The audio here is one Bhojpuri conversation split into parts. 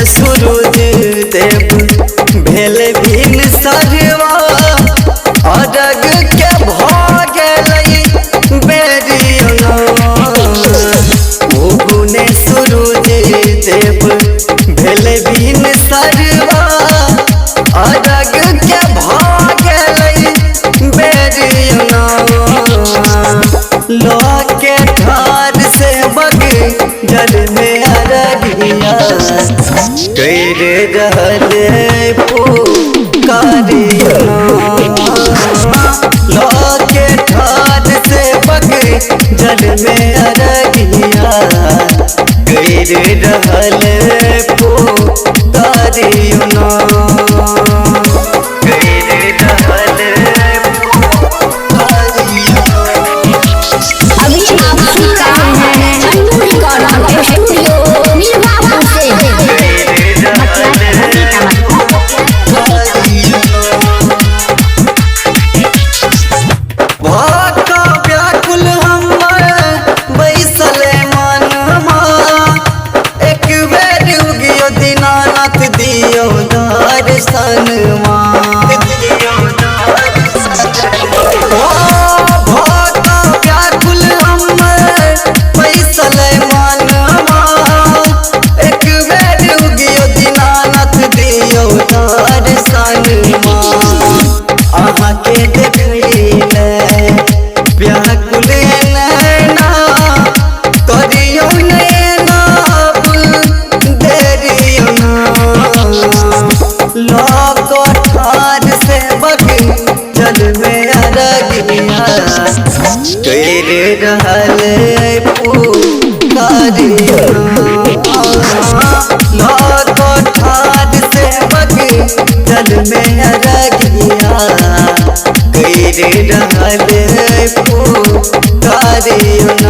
सूरज देव भेल भीन सरवा अरग के भागलई बेरियना गुने सूरज देव भेल भीन सरवा अरग के भागलई बेरियना लोके ठार से बग जल में अरगिया कर रहले पुकारिया लोके ठार से बग जल में अरगिया कर रहले पुकारिया जल में अरगिया रहले पुकारिया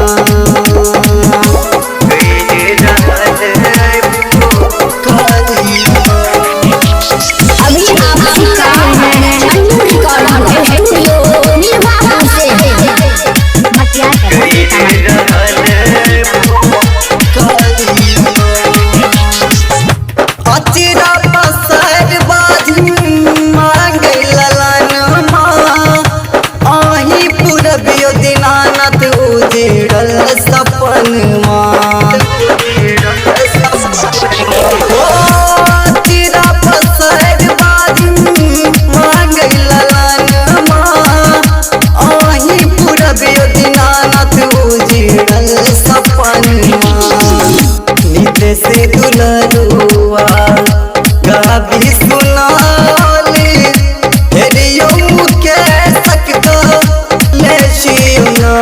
से दुलरुआ गावी सुनाली हेरियो के सकता ले शिवना